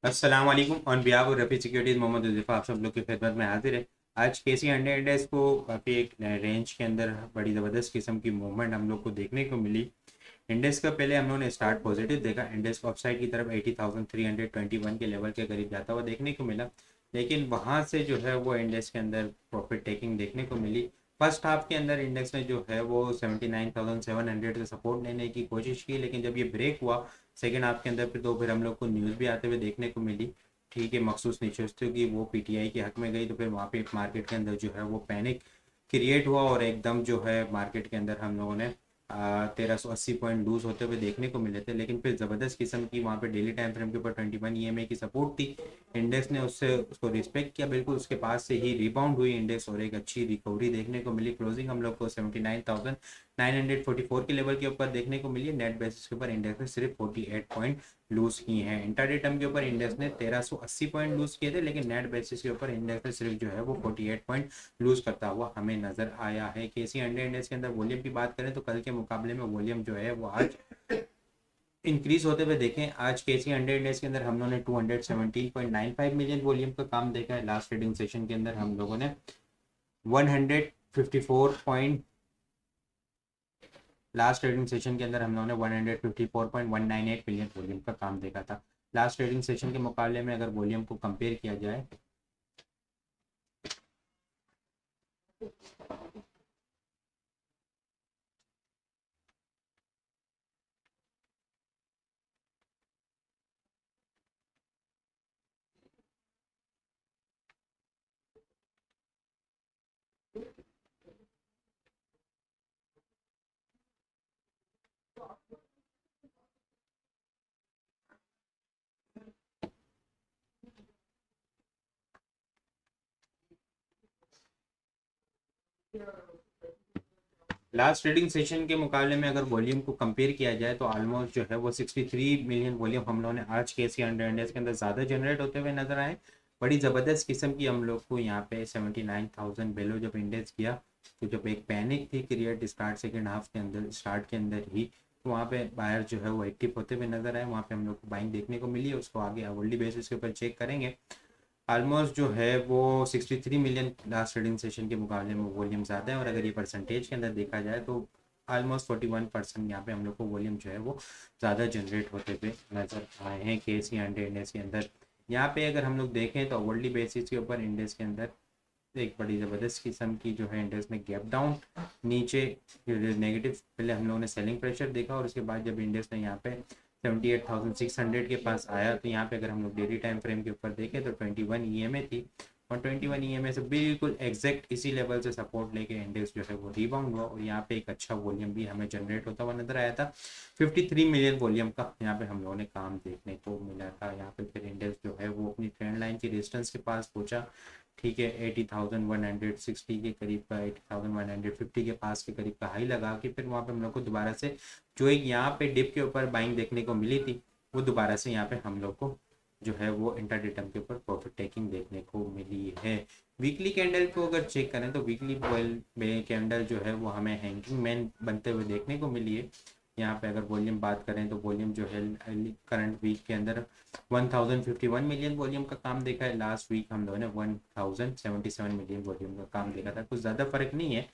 अस्सलाम वालेकुम। On behalf of Rafi securities Mohammad Uzaifa आप सब लोग की खिदमत में हाजिर है। आज केसी हंड्रेड इंडेक्स को काफ़ी एक रेंज के अंदर बड़ी ज़बरदस्त किस्म की मूवमेंट हम लोग को देखने को मिली। इंडेक्स का पहले हम लोगों ने स्टार्ट पॉजिटिव देखा, इंडेक्स ऑफसाइड की तरफ 80,321 के लेवल के करीब जाता हुआ देखने को मिला, लेकिन वहाँ से जो है वो इंडेक्स के अंदर प्रॉफिट टेकिंग देखने को मिली। फर्स्ट हाफ के अंदर इंडेक्स ने जो है वो 79,700 से सपोर्ट लेने की कोशिश की, लेकिन जब ये ब्रेक हुआ सेकेंड हाफ के अंदर फिर हम लोग को न्यूज़ भी आते हुए देखने को मिली। ठीक है, मखसूस नशस्तों की वो पीटीआई के हक में गई, तो फिर वहाँ पे मार्केट के अंदर जो है वो पैनिक क्रिएट हुआ और एकदम जो है मार्केट के अंदर हम लोगों ने 1380 पॉइंट लूज होते हुए देखने को मिले थे। लेकिन फिर ज़बरदस्त किस्म की वहाँ पे डेली टाइम फ्रेम के ऊपर 21 ईएमए की सपोर्ट थी। इंडेक्स ने उसको रिस्पेक्ट किया, बिल्कुल उसके पास से ही रिबाउंड हुई इंडेक्स और एक अच्छी रिकवरी देखने को मिली। क्लोजिंग हम लोग को 79,944 के लेवल के ऊपर देखने को मिली। नेट बेसिस के ऊपर इंडेक्स ने सिर्फ 48 पॉइंट लूज किए हैं। इंटरडे टर्म के ऊपर इंडेक्स ने 1380 पॉइंट लूज किए थे, लेकिन नेट बेसिस के ऊपर इंडेक्स ने सिर्फ जो है वो 48 पॉइंट लूज करता हुआ हमें नजर आया है। केसी हंड्रेड इंडेक्स के अंदर वॉल्यूम की बात करें तो कल के मुकाबले में वॉल्यूम जो है वो आज इंक्रीज होते हुए देखें। आज केसी हंड्रेड इंडेक्स के अंदर हम लोगों ने 217.95 मिलियन वॉल्यूम का काम देखा है। लास्ट ट्रेडिंग सेशन के अंदर हम लोगों ने 154 पॉइंट लास्ट ट्रेडिंग सेशन के अंदर हम लोगों ने 154.198 मिलियन वॉल्यूम का काम देखा था। लास्ट ट्रेडिंग सेशन के मुकाबले में अगर वॉल्यूम को कंपेयर किया जाए लास्ट ट्रेडिंग सेशन के मुकाबले में अगर वॉल्यूम को कंपेयर किया जाए तो ऑलमोस्ट जो है वो 63 मिलियन वॉल्यूम हम लोगों ने आज के सी हंड्रेड इंडेक्स के अंदर ज़्यादा जनरेट होते हुए नजर आए। बड़ी ज़बरदस्त किस्म की हम लोग को यहाँ पे 79,000 बेलो जब इंडेक्स किया तो जब एक पैनिक थी क्रिएट स्टार्ट सेकेंड हाफ के अंदर स्टार्ट के अंदर ही, तो वहाँ पे बायर जो है वो एक्टिव होते हुए नजर आए। वहाँ पे हम लोग को बाइंग देखने को मिली, उसको आगे अवर्ली बेसिस के ऊपर चेक करेंगे। ऑलमोस्ट जो है वो 63 मिलियन लास्ट ट्रेडिंग सेशन के मुकाबले में वॉल्यूम ज़्यादा है, और अगर ये परसेंटेज के अंदर देखा जाए तो ऑलमोस्ट 41% यहाँ पे हम लोग को वॉल्यूम जो है वो ज़्यादा जनरेट होते हुए नजर आए हैं के सी हंड्रेड इंडेक्स के अंदर। यहाँ पे अगर हम लोग देखें तो वर्ल्डली बेसिस के ऊपर इंडेक्स के अंदर एक बड़ी ज़बरदस्त किस्म की जो है इंडेक्स में गैप डाउन नीचे नेगेटिव, पहले हम लोगों ने सेलिंग प्रेशर देखा और उसके बाद जब इंडेक्स ने यहाँ पे 78,600 के पास आया तो यहाँ पे अगर हम लोग डेली टाइम फ्रेम के ऊपर देखें तो 21 ईएमए थी, और 21 ईएमए से बिल्कुल एग्जैक्ट इसी लेवल से सपोर्ट लेके इंडेक्स जो है वो रिबाउंड हुआ और यहाँ पे एक अच्छा वॉल्यूम भी हमें जनरेट होता हुआ नजर आया था। 53 मिलियन वॉल्यूम का यहाँ पे हम लोगों ने काम देखने को मिला था। यहाँ पे फिर इंडेक्स जो है वो अपनी ट्रेंड लाइन की रेजिस्टेंस के पास पहुंचा। ठीक है, 80,160 के करीब का 80,150 के पास के करीब का हाई लगा के फिर वहाँ पे हम लोग को दोबारा से जो एक यहाँ पे डिप के ऊपर बाइंग देखने को मिली थी, वो दोबारा से यहाँ पे हम लोग को जो है वो इंटरडे टर्म के ऊपर प्रॉफिट टेकिंग देखने को मिली है। वीकली कैंडल को अगर चेक करें तो वीकली कैंडल जो है वो हमें हैंगिंग मैन बनते हुए देखने को मिली है। यहाँ पे अगर वॉल्यूम बात करें तो वॉल्यूम जो है करंट वीक के अंदर 1051 मिलियन वॉल्यूम का काम देखा है। लास्ट वीक हम लोगों ने 1077 मिलियन वॉल्यूम का काम देखा था, कुछ ज़्यादा फर्क नहीं है।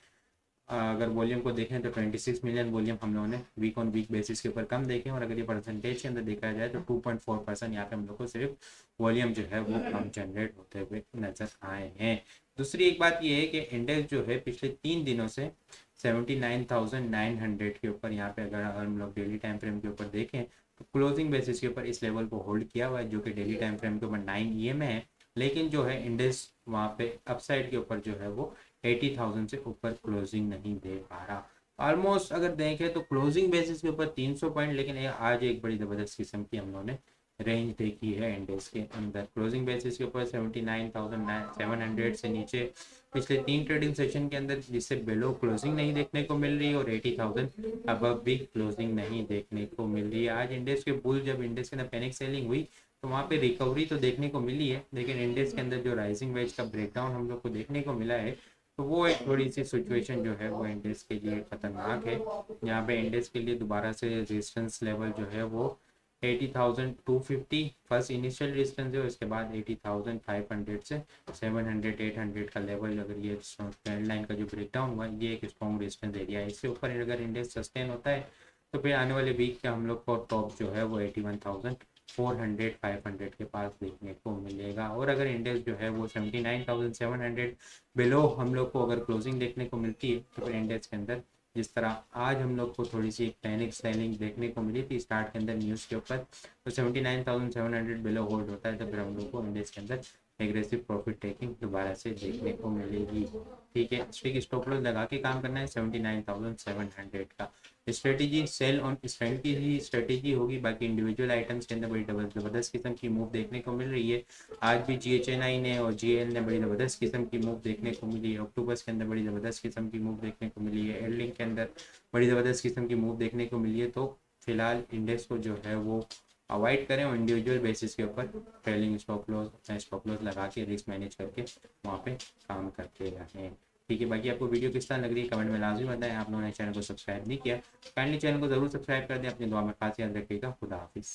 अगर वॉल्यूम को देखें तो 26 मिलियन वॉल्यूम हम लोगों ने वीक ऑन वीक बेसिस के ऊपर कम देखे, और अगर ये परसेंटेज के अंदर देखा जाए तो 2.4% यहाँ पे हम लोग को सिर्फ वॉल्यूम जो है वो कम जनरेट होते हुए नजर आए हैं। दूसरी एक बात ये है कि इंडेक्स जो है पिछले 3 दिनों से 79,900 के ऊपर यहाँ पे अगर हम लोग डेली टाइम फ्रेम के ऊपर देखें तो क्लोजिंग बेसिस के ऊपर इस लेवल को होल्ड किया हुआ है, जो कि डेली टाइम फ्रेम के ऊपर 9 ईएमए है। लेकिन जो है इंडेक्स वहाँ पे अपसाइड के ऊपर जो है वो 80,000 से ऊपर क्लोजिंग नहीं दे पा रहा। ऑलमोस्ट अगर देखें तो क्लोजिंग बेसिस के ऊपर 300 पॉइंट, लेकिन आज एक बड़ी ज़बरदस्त किस्म की हम लोगों ने रेंज देखी है इंडेक्स के अंदर। क्लोजिंग बेसिस के ऊपर 79,700 से नीचे पिछले 3 ट्रेडिंग सेशन के अंदर, जिससे बिलो क्लोजिंग नहीं देखने को मिल रही और 80,000 अब भी क्लोजिंग नहीं देखने को मिल रही है। आज इंडेक्स के बुल जब इंडेक्स के अंदर पैनिक सेलिंग हुई तो वहाँ पे रिकवरी तो देखने को मिली है, लेकिन इंडेक्स के अंदर जो राइजिंग वेज का ब्रेकडाउन हम लोग को देखने को मिला है, तो वो एक थोड़ी सी सिचुएशन जो है वो इंडेक्स के लिए खतरनाक है। यहाँ पे इंडेक्स के लिए दोबारा से रेजिस्टेंस लेवल जो है वो 80,250 फर्स्ट इनिशियल रेजिस्टेंस है, उसके बाद 80,500 से 700 800 का लेवल, अगर ये ट्रेंड लाइन का जो ब्रेकडाउन हुआ ये एक स्ट्रॉन्ग रेजिस्टेंस एरिया है। इससे ऊपर अगर इंडेक्स सस्टेन होता है तो फिर आने वाले वीक के हम लोग को टॉप जो है वो 81,400 500 के पास देखने को मिलेगा। और अगर इंडेक्स जो है वो 79,700 बिलो हम लोग को अगर क्लोजिंग देखने को मिलती है तो फिर इंडेक्स के अंदर जिस तरह आज हम लोग को थोड़ी सी पैनिक सेलिंग देखने को मिली थी स्टार्ट के अंदर न्यूज़ के ऊपर, तो 79,700 बिलो होल्ड होता है तो फिर हम लोग को इंडेक्स के अंदर एग्रेसिव प्रॉफिट टेकिंग दोबारा से देखने को मिलेगी। ठीक है, स्टिक स्टॉप लॉस लगा के काम करना है 79,700 का। स्ट्रेटेजी सेल ऑन स्ट्रेंथ की ही स्ट्रेटेजी होगी, बाकी इंडिविजुअल आइटम्स के अंदर बड़ी जबरदस्त किस्म की मूव देखने को मिल रही है। आज भी GHNI ने और GL ने बड़ी ज़बरदस्त किस्म की मूव देखने को मिली है। अक्टूबर्स के अंदर बड़ी ज़बरदस्त किस्म की मूव देखने को मिली है। एयरलिंक के अंदर बड़ी ज़बरदस्त किस्म की मूव देखने को मिली है। तो फिलहाल इंडेक्स को जो है वो अवॉइड करें और इंडिविजुअल बेसिस के ऊपर ट्रेलिंग स्टॉप लॉस लगा के रिस्क मैनेज करके वहाँ पे काम करते रहें। ठीक है, बाकी आपको वीडियो किस तरह लग रही है कमेंट में लाजमी बताएं। आप लोगों ने चैनल को सब्सक्राइब नहीं किया काइंडली चैनल को ज़रूर सब्सक्राइब कर दें। अपनी दुआ में खास याद रखिएगा। खुदा हाफिज़।